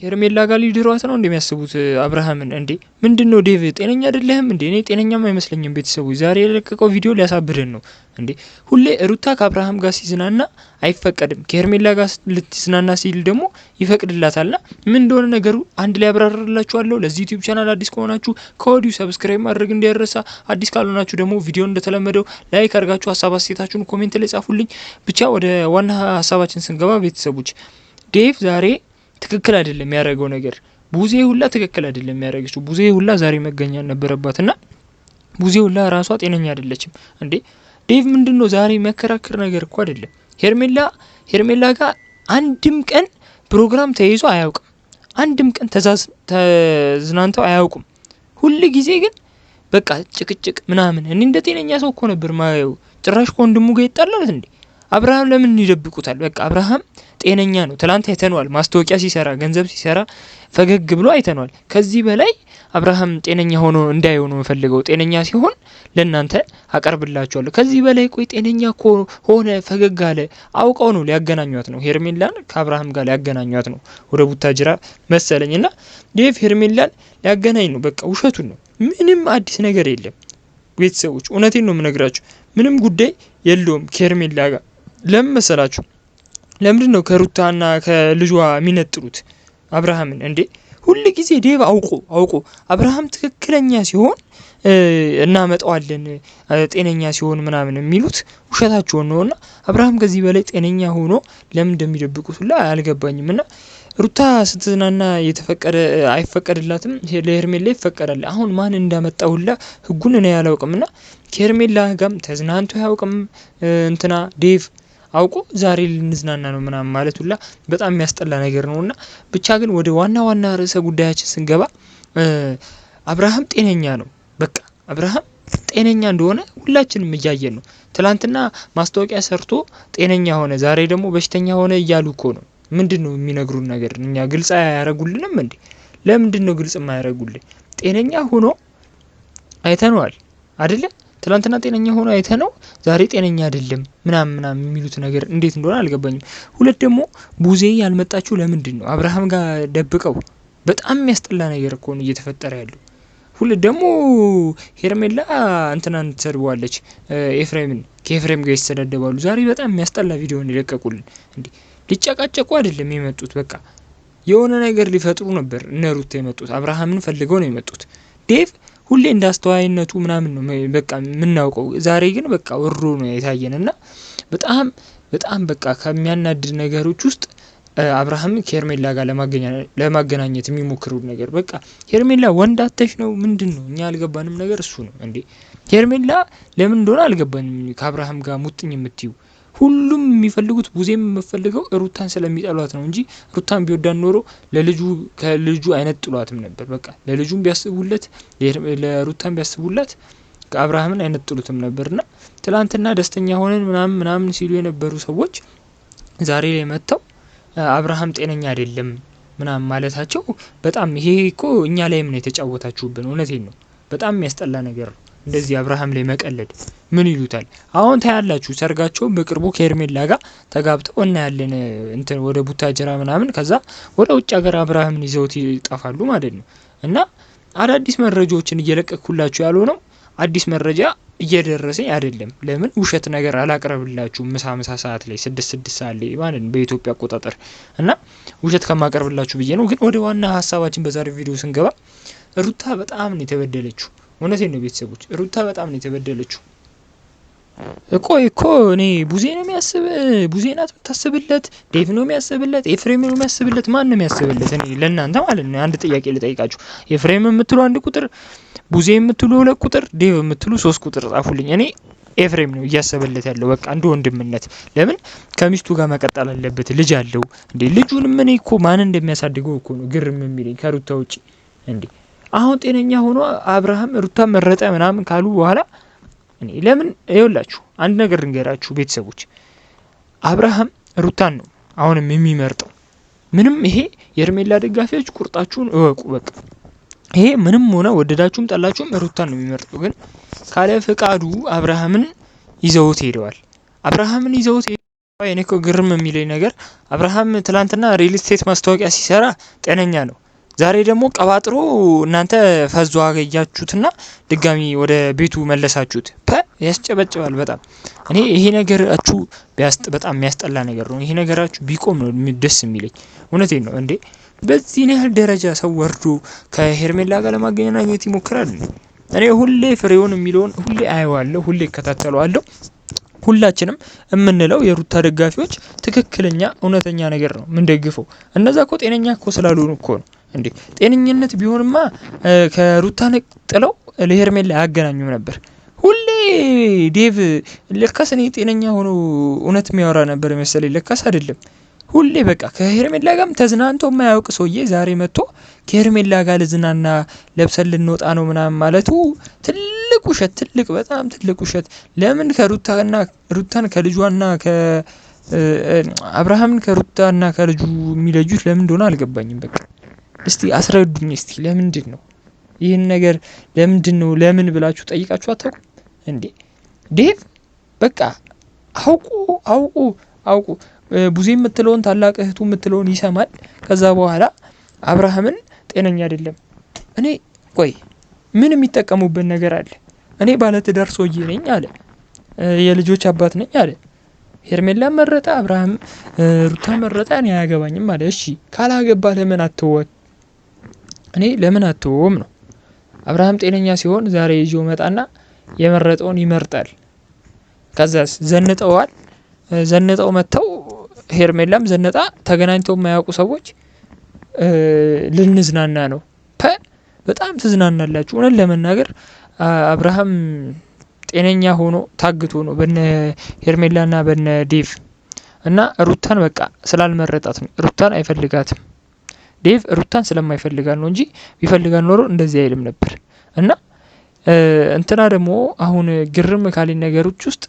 ሄርሜላ ጋር ሊድሯት ነው እንደሚያስቡት አብርሃምን እንዴ? ምንድነው ዴቭ ጤነኛ አይደለህም እንዴ? እኔ ጤነኛም አይመስለኝም። ቤተሰቦች ዛሬ የለቀቀው ቪዲዮ ሊያሳብደን ነው እንዴ? ሁሌ ሩታ ከአብርሃም ጋር ሲዝናና አይፈቀድም፣ ከሄርሜላ ጋር ልትዝናና ሲል ደግሞ ይፈቅድላታልና ምን እንደሆነ ነገሩ አንድ ላይ አብራራላችኋለሁ። ለዚህ ዩቲዩብ ቻናል አዲስ ከሆናችሁ ከወዲሁ ሰብስክራይብ ማድረግ እንዳይረሳ፣ አዲስ ካልሆናችሁ ደግሞ ቪዲዮ እንደተለመደው ላይክ አድርጋችሁ ሀሳብ አስተያየታችሁን ኮሜንት ላይ ጻፉልኝ። ብቻ ወደ ዋና ሀሳባችን ስንገባ ቤተሰቦች ዴቭ ዛሬ ትክክል አይደለም ያደረገው ነገር። ቡዜ ሁላ ትክክል አይደለም ያደረገችው። ቡዜ ሁላ ዛሬ መገኛ ነበረባትና ቡዜ ሁላ ራሷ ጤነኛ አይደለችም እንዴ? ዴቭ ምንድነው ዛሬ መከራከር ነገር እኮ አይደለም። ሄርሜላ ጋር አንድም ቀን ፕሮግራም ተይዞ አያውቅም። አንድም ቀን ተዝናንተው አያውቁም። ሁሉ ጊዜ ግን በቃ ጭቅጭቅ ምናምን። እኔ እንደ ጤነኛ ሰው እኮ ነበር ማየው። ጭራሽ ከወንድሙ ጋር ይጣላል እንዴ? አብርሃም ለምን ይደብቁታል? በቃ አብርሃም ጤነኛ ነው። ትላንት አይተነዋል። ማስታወቂያ ሲሰራ ገንዘብ ሲሰራ ፈገግ ብሎ አይተነዋል። ከዚህ በላይ አብርሃም ጤነኛ ሆኖ እንዳይሆን ነው ፈልገው። ጤነኛ ሲሆን ለእናንተ አቀርብላችኋለሁ። ከዚህ በላይ ቆይ ጤነኛ ሆነ ፈገግ አለ አውቀው ነው ሊያገናኟት ነው። ሄርሜላን ከአብርሃም ጋር ሊያገናኟት ነው ወደ ቡታጅራ መሰለኝና ዴቭ ሄርሜላን ሊያገናኝ ነው። በቃ ውሸቱን ነው። ምንም አዲስ ነገር የለም ቤተሰቦች። እውነቴን ነው የምነግራችሁ። ምንም ጉዳይ የለውም ከሄርሜላ ጋር። ለምን መሰላችሁ? ለምንድን ነው ከሩታና ከልጇ የሚነጥሉት አብርሃምን እንዴ? ሁሉ ጊዜ ዴቭ አውቆ አብርሃም ትክክለኛ ሲሆን እናመጣዋለን ጤነኛ ሲሆን ምናምን የሚሉት ውሸታቸውን ነውና አብርሃም ከዚህ በላይ ጤነኛ ሆኖ ለምን እንደሚደብቁት ሁላ አልገባኝምና ሩታ ስትዝናና የተፈቀደ አይፈቀድላትም፣ ለሄርሜላ ይፈቀዳል። አሁን ማን እንዳመጣው ሁላ ህጉን እኔ ያላውቅምና ከሄርሜላ ጋርም ተዝናንቶ ያውቅም እንትና ዴቭ አውቆ ዛሬ ልንዝናና ነው ምናምን ማለት ሁላ በጣም የሚያስጠላ ነገር ነውና ብቻ ግን ወደ ዋና ርዕሰ ጉዳያችን ስንገባ አብርሃም ጤነኛ ነው። በቃ አብርሃም ጤነኛ እንደሆነ ሁላችንም እያየን ነው። ትላንትና ማስታወቂያ ሰርቶ ጤነኛ ሆነ፣ ዛሬ ደግሞ በሽተኛ ሆነ እያሉ እኮ ነው። ምንድነው የሚነግሩን ነገር? እኛ ግልጽ አያረጉልንም እንዴ? ለምንድነው ግልጽ የማያረጉልን? ጤነኛ ሆኖ አይተነዋል አይደለ? ትላንትና ጤነኛ ሆኖ አይተነው ዛሬ ጤነኛ አይደለም ምናምን የሚሉት ነገር እንዴት እንደሆነ አልገባኝም። ሁለት ደግሞ ቡዜ ያልመጣችው ለምንድን ነው? አብርሃም ጋር ደብቀው በጣም የሚያስጠላ ነገር እኮ ነው እየተፈጠረ ያለው። ሁለት ደግሞ ሄርሜላ እንትናን ትሰድበዋለች ኤፍሬምን፣ ከኤፍሬም ጋር ይሰዳደባሉ። ዛሬ በጣም የሚያስጠላ ቪዲዮ ነው የለቀቁልን። እንዴ ሊጨቃጨቁ አይደለም የመጡት፣ በቃ የሆነ ነገር ሊፈጥሩ ነበር እነ ሩታ የመጡት። አብርሃምን ፈልገው ነው የመጡት። ዴቭ ሁሌ እንዳስተዋይነቱ ምናምን ነው በቃ የምናውቀው። ዛሬ ግን በቃ ወሮ ነው የታየንና በጣም በቃ ከሚያናድድ ነገሮች ውስጥ አብርሃም ከሄርሜላ ጋር ለማገናኘት የሚሞክሩት ነገር በቃ ሄርሜላ ወንድ አተሽ ነው ምንድነው? እኛ አልገባንም ነገር እሱ ነው እንዴ። ሄርሜላ ለምን እንደሆነ አልገባንም ከአብርሃም ጋር ሙጥኝ የምትዩ። ሁሉም የሚፈልጉት ቡዜም የምፈልገው ሩታን ስለሚጠሏት ነው እንጂ ሩታን ቢወዳን ኖሮ ከልጁ አይነት ጥሏትም ነበር። በቃ ለልጁም ቢያስቡለት ለሩታን ቢያስቡላት ከአብርሃምን አይነት ጥሉትም ነበርና ትላንትና ደስተኛ ሆነን ምናምን ሲሉ የነበሩ ሰዎች ዛሬ ላይ መጥተው አብርሃም ጤነኛ አይደለም ምናምን ማለታቸው በጣም ይሄ እኮ እኛ ላይም ነው የተጫወታችሁብን። እውነቴን ነው። በጣም የሚያስጠላ ነገር ነው እንደዚህ አብርሃም ላይ መቀለድ። ምን ይሉታል አሁን ታያላችሁ። ሰርጋቸው በቅርቡ ከሄርሜላ ጋር ተጋብተው እናያለን እንትን ወደ ቡታጀራ ምናምን፣ ከዛ ወደ ውጭ ሀገር አብርሃምን ይዘውት ይጣፋሉ ማለት ነው። እና አዳዲስ መረጃዎችን እየለቀኩላችሁ ያልሆነው አዲስ መረጃ እየደረሰኝ አይደለም። ለምን ውሸት ነገር አላቀርብላችሁ ምሳ ሰዓት ላይ 6 ሰዓት ላይ ማለት ነው በኢትዮጵያ አቆጣጠር። እና ውሸት ከማቀርብላችሁ ብዬ ነው። ግን ወደ ዋና ሀሳባችን በዛሬው ቪዲዮ ስንገባ ሩታ በጣም ነው የተበደለችው። እውነቴን ነው ቤተሰቦች፣ ሩታ በጣም ነው የተበደለችው። እኮ እኔ ቡዜ ነው የሚያስብ፣ ቡዜ ናት የምታስብለት፣ ዴቭ ነው የሚያስብለት፣ ኤፍሬም ነው የሚያስብለት፣ ማን ነው የሚያስብለት? እኔ ለእናንተ ማለት ነው አንድ ጥያቄ ልጠይቃችሁ። ኤፍሬም የምትሉ 1 ቁጥር፣ ቡዜ የምትሉ 2 ቁጥር፣ ዴቭ የምትሉ 3 ቁጥር ጻፉልኝ። እኔ ኤፍሬም ነው እያሰበለት ያለው በቃ እንደ ወንድምነት። ለምን ከሚስቱ ጋር መቀጠል አለበት? ልጅ አለው እንዴ? ልጁንም እኔ እኮ ማን እንደሚያሳድገው እኮ ነው ግርም የሚለኝ ከሩታ ውጪ እንዴ። አሁን ጤነኛ ሆኖ አብርሃም ሩታ መረጠ ምናምን ካሉ በኋላ እኔ ለምን ይኸውላችሁ አንድ ነገር ልንገራችሁ ቤተሰቦች፣ አብርሃም ሩታን ነው አሁንም የሚመርጠው። ምንም ይሄ የሄርሜላ ደጋፊዎች ቁርጣችሁን እወቁ። በቃ ይሄ ምንም ሆነ ወደዳችሁም ጠላችሁም ሩታን ነው የሚመርጠው። ግን ካለ ፍቃዱ አብርሃምን ይዘውት ሄደዋል። አብርሃምን ይዘውት እኔ እኮ ግርም የሚለኝ ነገር አብርሃም ትላንትና ሪል ስቴት ማስታወቂያ ሲሰራ ጤነኛ ነው። ዛሬ ደግሞ ቀባጥሮ እናንተ ፈዞ አገያችሁትና ድጋሚ ወደ ቤቱ መለሳችሁት። ያስጨበጭባል በጣም። እኔ ይሄ ነገራችሁ በጣም የሚያስጠላ ነገር ነው። ይሄ ነገራችሁ ቢቆም ነው ደስ የሚለኝ። እውነቴን ነው እንዴ! በዚህ ያህል ደረጃ ሰው ወርዶ ከሄርሜላ ጋር ለማገናኘት ይሞክራል። እኔ ሁሌ ፍሬውን የሚለውን ሁሌ አየዋለሁ፣ ሁሌ እከታተለዋለሁ። ሁላችንም የምንለው የሩታ ደጋፊዎች ትክክለኛ እውነተኛ ነገር ነው ምን ደግፈው። እነዛ እኮ ጤነኛ እኮ ስላልሆኑ እኮ ነው እንዴ። ጤነኝነት ቢሆንማ ከሩታ ጥለው ለሄርሜላ አያገናኙም ነበር። ሁሌ ዴቭ ለካስ እኔ ጤነኛ ሆኖ እውነት የሚያወራ ነበር መሰለኝ። ለካስ አይደለም። ሁሌ በቃ ከሄርሜላ ጋርም ተዝናንቶ የማያውቅ ሰውዬ ዛሬ መጥቶ ከሄርሜላ ጋር ልዝናና ለብሰን ልንወጣ ነው ምናምን ማለቱ ትልቅ ውሸት፣ በጣም ትልቅ ውሸት። ለምን ሩታን ከልጇና አብርሃምን ከሩታና ከልጁ የሚለዩት ለምን እንደሆነ አልገባኝም። በቃ እስቲ አስረዱኝ። እስቲ ለምንድን ነው ይህን ነገር ለምን ብላችሁ ጠይቃችሁ አታውቁም እንዴ? ዴቭ በቃ አውቁ ቡዜ የምትለውን ታላቅ እህቱ የምትለውን ይሰማል። ከዛ በኋላ አብርሃምን ጤነኛ አይደለም። እኔ ቆይ ምን የሚጠቀሙበት ነገር አለ? እኔ ባለትዳር ሰውዬ ነኝ አለ፣ የልጆች አባት ነኝ አለ። ሄርሜላ መረጠ፣ አብርሃም ሩታ መረጠ፣ እኔ አያገባኝም አለ። እሺ ካላገባ ለምን አትወት? እኔ ለምን አትወም ነው። አብርሃም ጤነኛ ሲሆን ዛሬ ይዞ መጣና የመረጠውን ይመርጣል። ከዛስ ዘንጠው መተው ሄርሜላም ዘነጣ ተገናኝተው የማያውቁ ሰዎች ልንዝናና ነው። በጣም ትዝናናላችሁ። እውነት ለመናገር አብርሃም ጤነኛ ሆኖ ታግቶ ነው በነ ሄርሜላና በነ ዴቭ እና ሩታን በቃ ስላልመረጣት ነው። ሩታን አይፈልጋትም ዴቭ። ሩታን ስለማይፈልጋት ነው እንጂ ቢፈልጋት ኖሮ እንደዚህ አይልም ነበር። እና እንትና ደግሞ አሁን ግርም ካለኝ ነገሮች ውስጥ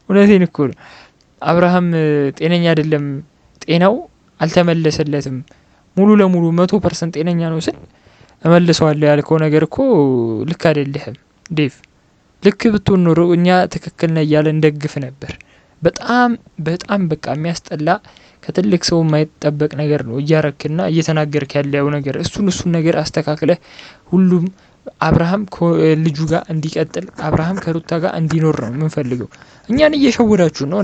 እውነቴን እኮ ነው አብርሃም ጤነኛ አይደለም፣ ጤናው አልተመለሰለትም። ሙሉ ለሙሉ 100% ጤነኛ ነው ስል እመልሰዋለሁ ያልከው ነገር እኮ ልክ አይደለህም ዴቭ። ልክ ብትሆን ኖሮ እኛ ትክክል ነህ እያለን እንደግፍ ነበር። በጣም በቃ የሚያስጠላ ከትልቅ ሰው የማይጠበቅ ነገር ነው እያረክና እየተናገርክ ያለው ነገር። እሱን ነገር አስተካክለህ ሁሉም አብርሃም ከልጁ ጋር እንዲቀጥል፣ አብርሃም ከሩታ ጋር እንዲኖር ነው የምንፈልገው። እኛን እየሸወዳችሁ ነው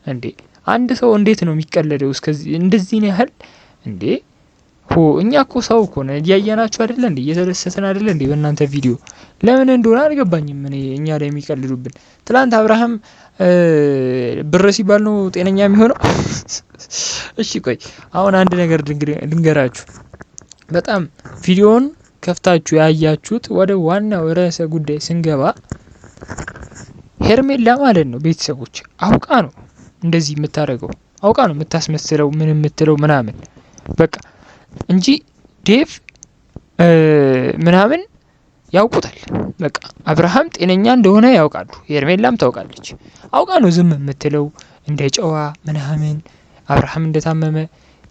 እንዴ? አንድ ሰው እንዴት ነው የሚቀለደው እስከዚህ እንደዚህ ያህል እንዴ? እኛ እኮ ሰው እኮ ነው እያየናችሁ አይደለ እንዴ? እየተደሰተን አይደለ እንዴ በእናንተ ቪዲዮ? ለምን እንደሆነ አልገባኝም እኛ ላይ የሚቀልዱብን። ትላንት አብርሃም ብር ሲባል ነው ጤነኛ የሚሆነው? እሺ ቆይ አሁን አንድ ነገር ልንገራችሁ። በጣም ቪዲዮን ከፍታችሁ ያያችሁት ወደ ዋናው ርዕሰ ጉዳይ ስንገባ ሄርሜላ ማለት ነው ቤተሰቦች አውቃ ነው እንደዚህ የምታደርገው፣ አውቃ ነው የምታስመስለው ምን የምትለው ምናምን በቃ እንጂ ዴቭ ምናምን ያውቁታል። በቃ አብርሃም ጤነኛ እንደሆነ ያውቃሉ፣ ሄርሜላም ታውቃለች። አውቃ ነው ዝም የምትለው እንደ ጨዋ ምናምን። አብርሃም እንደታመመ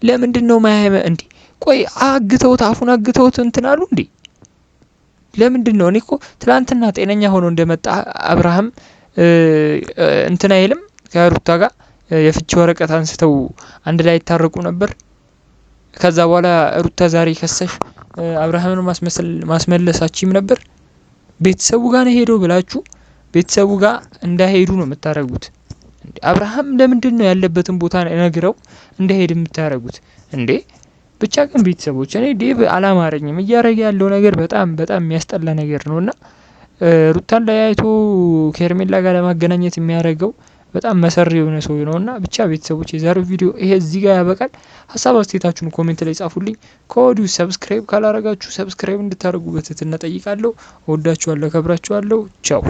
ለምንድን ነው ማያመ እንዴ? ቆይ አግተውት አፉን አግተውት እንትን አሉ እንዴ? ለምንድን ነው? እኔ እኮ ትላንትና ጤነኛ ሆኖ እንደመጣ አብርሃም እንትን አይልም ከሩታ ጋር የፍቺ ወረቀት አንስተው አንድ ላይ ይታረቁ ነበር። ከዛ በኋላ ሩታ ዛሬ ከሰሽ አብርሃምን ማስመለሳችም ነበር። ቤተሰቡ ጋር ነው ሄዶ ብላችሁ ቤተሰቡ ጋር እንዳይሄዱ ነው የምታረጉት። አብርሃም ለምንድን ነው ያለበትን ቦታ ነግረው እንዳይሄድ የምታረጉት እንዴ? ብቻ ግን ቤተሰቦች እኔ ዴቭ አላማረኝም። እያረገ ያለው ነገር በጣም የሚያስጠላ ነገር ነውና ሩታን ላይ አይቶ ከሄርሜላ ጋር ለማገናኘት የሚያደርገው በጣም መሰሪ የሆነ ሰው ነውና። ብቻ ቤተሰቦች የዛሬው ቪዲዮ ይሄ እዚህ ጋር ያበቃል። ሀሳብ አስተያየታችሁን ኮሜንት ላይ ጻፉልኝ። ከወዲሁ ሰብስክራይብ ካላረጋችሁ ሰብስክራይብ እንድታደርጉ በትህትና ጠይቃለሁ። እወዳችኋለሁ፣ ከብራችኋለሁ። ቻው